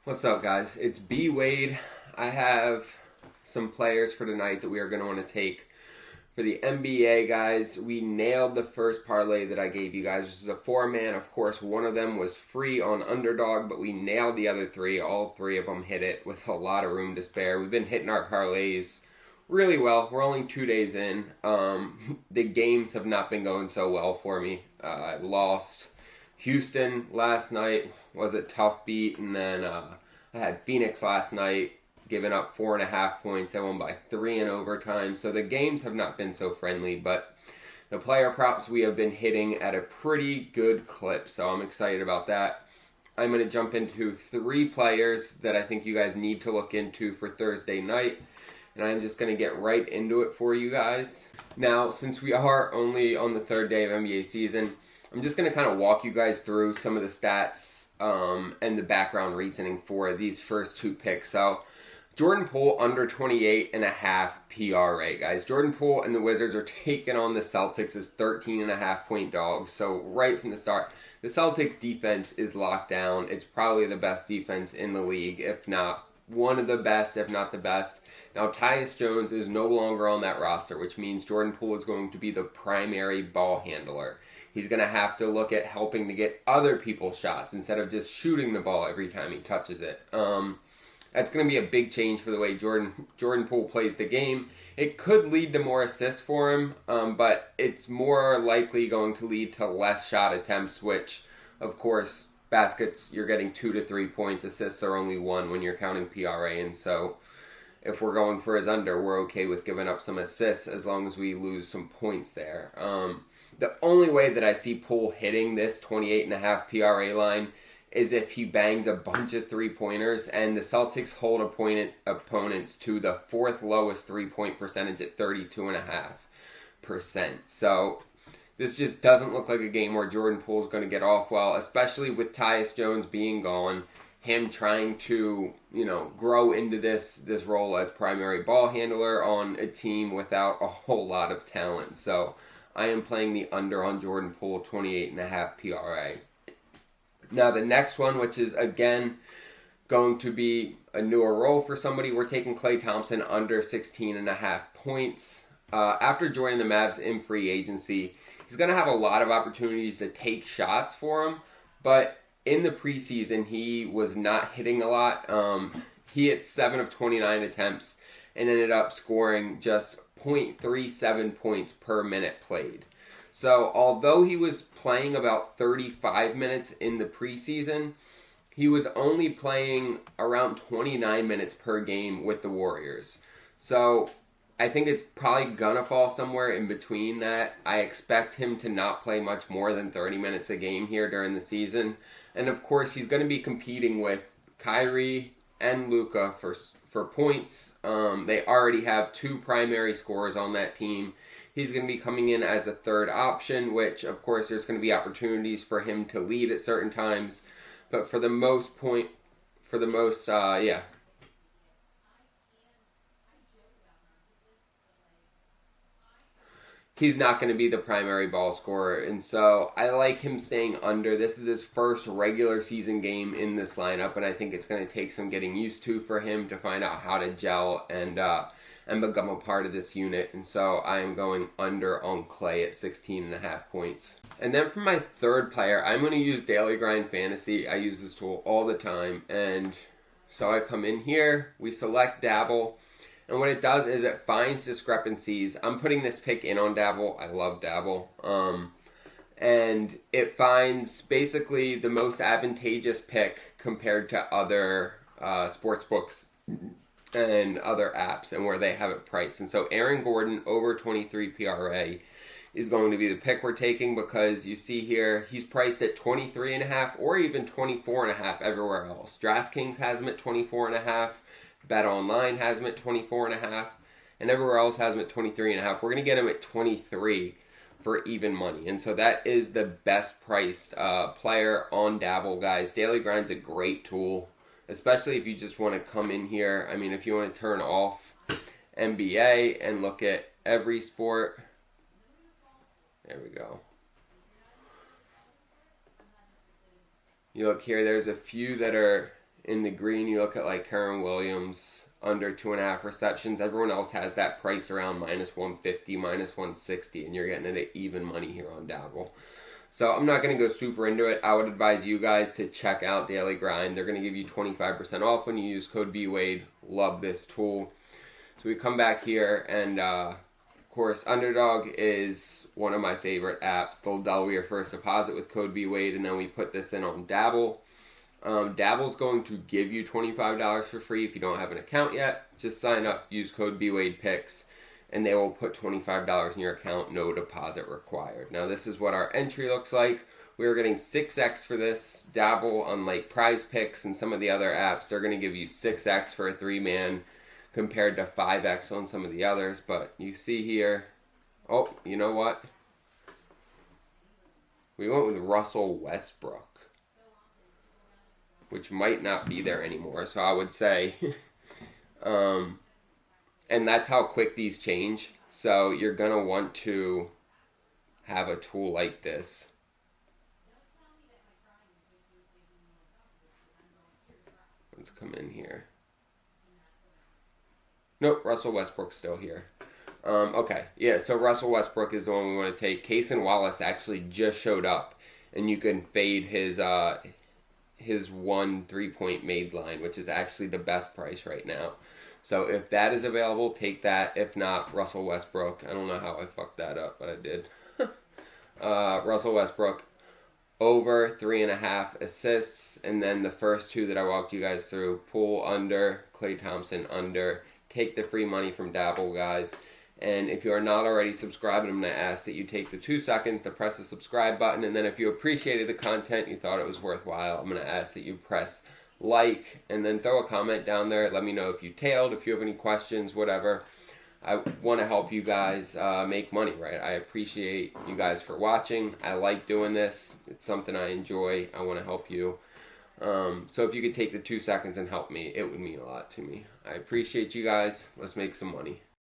What's up, guys? It's B Wade. I have some players for tonight that we are going to want to take. For the NBA, guys, we nailed the first parlay that I gave you guys, which is a 4-man. Of course, one of them was free on Underdog, but we nailed the other three. All three of them hit it with a lot of room to spare. We've been hitting our parlays really well. We're only 2 days in. The games have not been going so well for me. I lost Houston last night, was a tough beat, and then I had Phoenix last night, giving up 4.5 points. They won by 3 in overtime, so the games have not been so friendly, but the player props we have been hitting at a pretty good clip, so I'm excited about that. I'm going to jump into 3 players that I think you guys need to look into for Thursday night, and I'm just going to get right into it for you guys. Now, since we are only on the 3rd day of NBA season, I'm just going to kind of walk you guys through some of the stats and the background reasoning for these first 2 picks. So, Jordan Poole under 28.5 PRA, guys. Jordan Poole and the Wizards are taking on the Celtics as 13.5 point dogs. So, right from the start, the Celtics defense is locked down. It's probably the best defense in the league, if not one of the best, if not the best. Now, Tyus Jones is no longer on that roster, which means Jordan Poole is going to be the primary ball handler. He's going to have to look at helping to get other people's shots instead of just shooting the ball every time he touches it. That's going to be a big change for the way Jordan Poole plays the game. It could lead to more assists for him, but it's more likely going to lead to less shot attempts, which, of course, baskets, you're getting 2 to 3 points. Assists are only 1 when you're counting PRA, and so if we're going for his under, we're okay with giving up some assists as long as we lose some points there. The only way that I see Poole hitting this 28.5 PRA line is if he bangs a bunch of 3-pointers, and the Celtics hold opponents to the 4th lowest 3-point percentage at 32.5%. So this just doesn't look like a game where Jordan Poole is going to get off well, especially with Tyus Jones being gone. Him trying to, grow into this role as primary ball handler on a team without a whole lot of talent. So I am playing the under on Jordan Poole, 28.5 PRA. Now the next one, which is again going to be a newer role for somebody, we're taking Klay Thompson under 16.5 points. After joining the Mavs in free agency, he's going to have a lot of opportunities to take shots for him, but in the preseason, he was not hitting a lot. He hit 7 of 29 attempts and ended up scoring just 0.37 points per minute played. So, although he was playing about 35 minutes in the preseason, he was only playing around 29 minutes per game with the Warriors. So, I think it's probably gonna fall somewhere in between that. I expect him to not play much more than 30 minutes a game here during the season. And of course, he's going to be competing with Kyrie and Luka for points. They already have 2 primary scorers on that team. He's going to be coming in as a 3rd option, which of course there's going to be opportunities for him to lead at certain times. But for the most, he's not going to be the primary ball scorer, and so I like him staying under. This is his first regular season game in this lineup, and I think it's going to take some getting used to for him to find out how to gel and become a part of this unit, and so I am going under on Klay at 16.5 points. And then for my 3rd player, I'm going to use Daily Grind Fantasy. I use this tool all the time, and so I come in here, we select Dabble, and what it does is it finds discrepancies. I'm putting this pick in on Dabble. I love Dabble. And it finds basically the most advantageous pick compared to other sports books and other apps and where they have it priced. And so Aaron Gordon over 23 PRA is going to be the pick we're taking because you see here he's priced at 23.5 or even 24.5 everywhere else. DraftKings has him at 24.5. Bet Online has him at 24.5, and everywhere else has him at 23.5. We're going to get him at 23 for even money, and so that is the best priced player on Dabble, guys. Daily Grind's a great tool, especially if you just want to come in here. I mean, if you want to turn off NBA and look at every sport. There we go. You look here, there's a few that are In the green, you look at like Karen Williams, under 2.5 receptions. Everyone else has that priced around minus 150, minus 160, and you're getting it at even money here on Dabble. So I'm not going to go super into it. I would advise you guys to check out Daily Grind. They're going to give you 25% off when you use code BWADE. Love this tool. So we come back here, and of course, Underdog is one of my favorite apps. They'll double your first deposit with code BWADE, and then we put this in on Dabble. Dabble's going to give you $25 for free if you don't have an account yet. Just sign up, use code PrizePicks, and they will put $25 in your account, no deposit required. Now this is what our entry looks like. We're getting 6x for this. Dabble, unlike PrizePicks and some of the other apps, they're going to give you 6x for a 3-man compared to 5x on some of the others. But you see here, oh, you know what? We went with Russell Westbrook, which might not be there anymore. So I would say, and that's how quick these change. So you're going to want to have a tool like this. Let's come in here. Nope, Russell Westbrook's still here. Okay, yeah, so Russell Westbrook is the one we want to take. Cason Wallace actually just showed up, and you can fade his 1 3-point made line, which is actually the best price right now. So if that is available, take that. If not, Russell Westbrook. I don't know how I fucked that up, but I did. Russell Westbrook, over 3.5 assists. And then the first two that I walked you guys through, Poole under, Klay Thompson under. Take the free money from Dabble, guys. And if you are not already subscribed, I'm going to ask that you take the 2 seconds to press the subscribe button. And then if you appreciated the content, you thought it was worthwhile, I'm going to ask that you press like and then throw a comment down there. Let me know if you tailed, if you have any questions, whatever. I want to help you guys make money, right? I appreciate you guys for watching. I like doing this. It's something I enjoy. I want to help you. So if you could take the 2 seconds and help me, it would mean a lot to me. I appreciate you guys. Let's make some money.